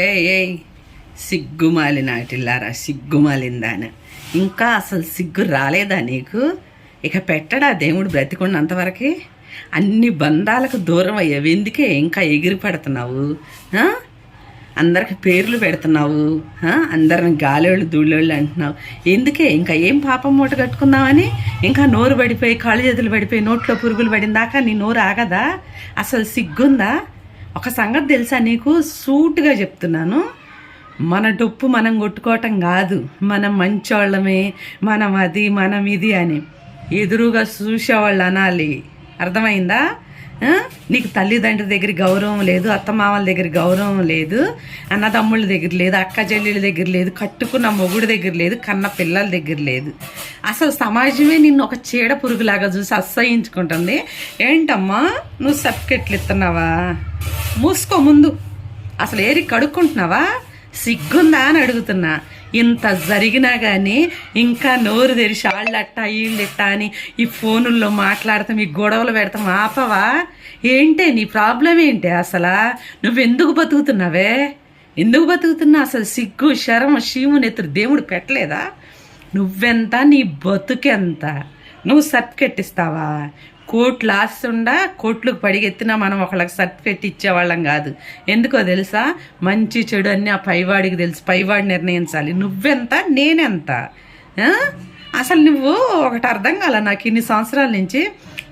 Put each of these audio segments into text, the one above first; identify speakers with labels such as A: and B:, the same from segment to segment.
A: ఏయ్ ఏయ్ సిగ్గుమాలినాటిల్లారా సిగ్గుమాలిందాన ఇంకా అసలు సిగ్గు రాలేదా నీకు? ఇక పెట్టడా దేవుడు బ్రతికున్నంతవరకు? అన్ని బంధాలకు దూరం అయ్యావు, ఎందుకే ఇంకా ఎగిరి పడుతున్నావు? అందరికి పేర్లు పెడుతున్నావు, అందరిని గాలోళ్ళు దూళ్ళోళ్ళు అంటున్నావు. ఎందుకే? ఇంకా ఏం పాపం మూట కట్టుకుందామని ఇంకా నోరు పడిపోయి కాళ్ళు చేతులు పడిపోయి నోట్లో పురుగులు పడిందాకా నీ నోరు ఆగదా? అసలు సిగ్గుందా? ఒక సంగతి తెలుసా నీకు? సూటుగా చెప్తున్నాను, మన డొప్పు మనం కొట్టుకోవటం కాదు, మనం మంచోళ్ళమే, మనం అది మనం ఇది అని ఎదురుగా చూసేవాళ్ళు అనాలి. అర్థమైందా? నీకు తల్లిదండ్రుల దగ్గర గౌరవం లేదు, అత్తమామల దగ్గర గౌరవం లేదు, అన్నదమ్ముళ్ళ దగ్గర లేదు, అక్క చెల్లెళ్ళ దగ్గర లేదు, కట్టుకున్న మొగుడి దగ్గర లేదు, కన్న పిల్లల దగ్గర లేదు. అసలు సమాజమే నిన్ను ఒక చీడ పురుగులాగా చూసి అసహ్యించుకుంటుంది. ఏంటమ్మా నువ్వు సర్టిఫికెట్లు ఇస్తున్నావా? మూసుకో ముందు. అసలు ఏరి కడుక్కుంటున్నావా? సిగ్గుందా అని అడుగుతున్నా. ఇంత జరిగినా కానీ ఇంకా నోరు తెరిచి వాళ్ళట్ట వీళ్ళెట్ట అని ఈ ఫోనుల్లో మాట్లాడతాం, ఈ గొడవలు పెడతాం. ఆపవా? ఏంటే నీ ప్రాబ్లం ఏంటి? అసలు నువ్వెందుకు బతుకుతున్నావే? ఎందుకు బతుకుతున్నా? అసలు సిగ్గు శరమ శీమునెత్తురు దేవుడు పెట్టలేదా? నువ్వెంత, నీ బతుకెంత? నువ్వు సర్టిఫికెట్ ఇస్తావా? కోట్లు ఆస్తుండా కోట్లకు పడిగెత్తినా మనం ఒకళ్ళకి సర్టిఫికెట్ ఇచ్చేవాళ్ళం కాదు. ఎందుకో తెలుసా? మంచి చెడు అన్నీ ఆ పైవాడికి తెలుసు, పైవాడు నిర్ణయించాలి. నువ్వెంత, నేనెంత? అసలు నువ్వు ఒకటి అర్థం కాల నాకు ఇన్ని సంవత్సరాల నుంచి.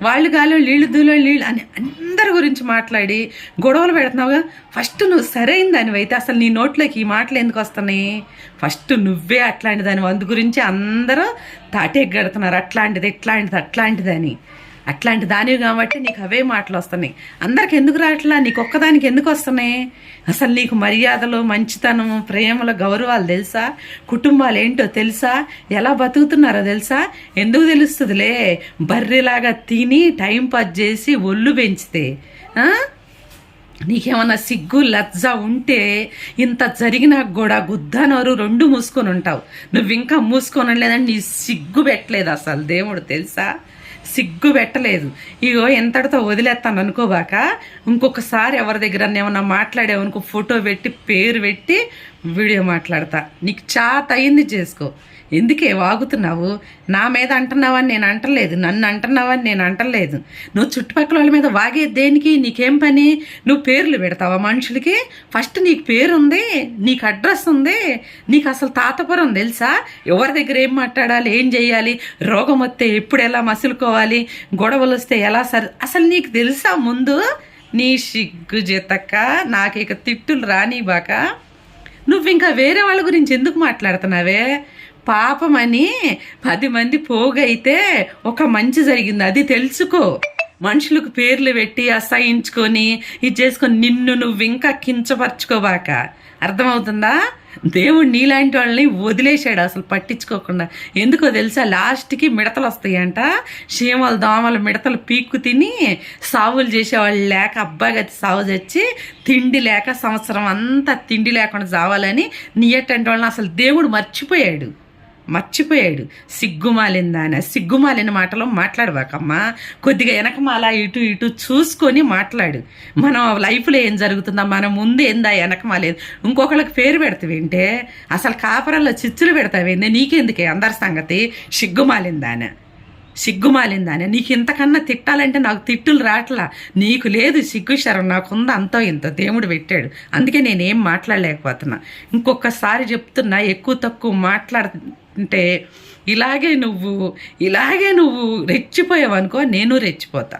A: వాళ్ళు గాలో నీళ్ళు దూలో నీళ్ళు అని అందరి గురించి మాట్లాడి గొడవలు పెడుతున్నావుగా. ఫస్ట్ నువ్వు సరైన దానివైతే అసలు నీ నోట్లోకి ఈ మాటలు ఎందుకు వస్తున్నాయి? ఫస్ట్ నువ్వే అట్లాంటి దాని అందు గురించి అందరూ తాటెగ్గడుతున్నారు, అట్లాంటిది ఇట్లాంటిది అట్లాంటిదని. అట్లాంటి దానివి కాబట్టి నీకు అవే మాటలు వస్తున్నాయి. అందరికి ఎందుకు రావట్లా? నీకు ఒక్కదానికి ఎందుకు వస్తున్నాయి? అసలు నీకు మర్యాదలు, మంచితనం, ప్రేమలు, గౌరవాలు తెలుసా? కుటుంబాలు ఏంటో తెలుసా? ఎలా బతుకుతున్నారో తెలుసా? ఎందుకు తెలుస్తుందిలే? బర్రెలాగా తిని టైంపాస్ చేసి ఒళ్ళు పెంచితే. నీకేమన్నా సిగ్గు లజ్జ ఉంటే ఇంత జరిగినా కూడా గుద్దానోరు రెండు మూసుకొని ఉంటావు. నువ్వు ఇంకా మూసుకొని లేదని నీ సిగ్గు పెట్టలేదు అసలు దేవుడు, తెలుసా? సిగ్గు పెట్టలేదు. ఇగో ఎంతటితో వదిలేస్తాను అనుకోబాక. ఇంకొకసారి ఎవరి దగ్గర ఏమన్నా మాట్లాడేవనుకో ఫోటో పెట్టి పేరు పెట్టి వీడియో మాట్లాడతా. నీకు చాత అయింది చేసుకో. ఎందుకే వాగుతున్నావు? నా మీద అంటున్నావని నేను అంటలేదు, నన్ను అంటున్నావని నేను అంటలేదు. నువ్వు చుట్టుపక్కల వాళ్ళ మీద వాగే దేనికి? నీకేం పని? నువ్వు పేర్లు పెడతావా మనుషులకి? ఫస్ట్ నీకు పేరు ఉంది, నీకు అడ్రస్ ఉంది, నీకు అసలు తాతపురం తెలుసా? ఎవరి దగ్గర ఏం మాట్లాడాలి, ఏం చేయాలి, రోగం వస్తే ఎప్పుడు ఎలా మసులుకోవాలి, గొడవలు వస్తే ఎలా అసలు నీకు తెలుసా ముందు? నీ సిగ్గు జతక్క నాకు ఇక తిట్టులు రానిబాక. నువ్వు ఇంకా వేరే వాళ్ళ గురించి ఎందుకు మాట్లాడుతున్నావే? పాపమని 10 మంది పోగైతే ఒక మంచి జరిగింది, అది తెలుసుకో. మనుషులకు పేర్లు పెట్టి అసహించుకొని ఇది చేసుకొని నిన్ను నువ్వు ఇంకా కించపరచుకోబాక. అర్థమవుతుందా? దేవుడు నీలాంటి వాళ్ళని వదిలేశాడు అసలు పట్టించుకోకుండా. ఎందుకో తెలుసా? లాస్ట్కి మిడతలు వస్తాయంట. చీమలు దోమలు మిడతలు పీక్కు తిని సావులు చేసేవాళ్ళు లేక అబ్బాగతి సాగు తెచ్చి తిండి లేక సంవత్సరం అంతా తిండి లేకుండా చావాలని నీయటంటి వాళ్ళని అసలు దేవుడు మర్చిపోయాడు. సిగ్గుమాలిందాన సిగ్గుమాలిన మాటలో మాట్లాడవాకమ్మా. కొద్దిగా వెనకమాల ఇటు ఇటు చూసుకొని మాట్లాడు. మనం లైఫ్లో ఏం జరుగుతుందా, మన ముందు ఏందా వెనకమాలేదు, ఇంకొకళ్ళకి పేరు పెడతావేంటే? అసలు కాపురాల్లో చిచ్చులు పెడతావేంది? నీకెందుకే అందరి సంగతి? సిగ్గుమాలిందానే. నీకు ఇంతకన్నా తిట్టాలంటే నాకు తిట్టులు రాట్లా. నీకు లేదు సిగ్గు శరం, నాకుంది అంతో ఇంత దేవుడు పెట్టాడు. అందుకే నేనేం మాట్లాడలేకపోతున్నా. ఇంకొకసారి చెప్తున్నా, ఎక్కువ తక్కువ మాట్లాడుతుంటే ఇలాగే నువ్వు రెచ్చిపోయావు అనుకో, నేను రెచ్చిపోతా.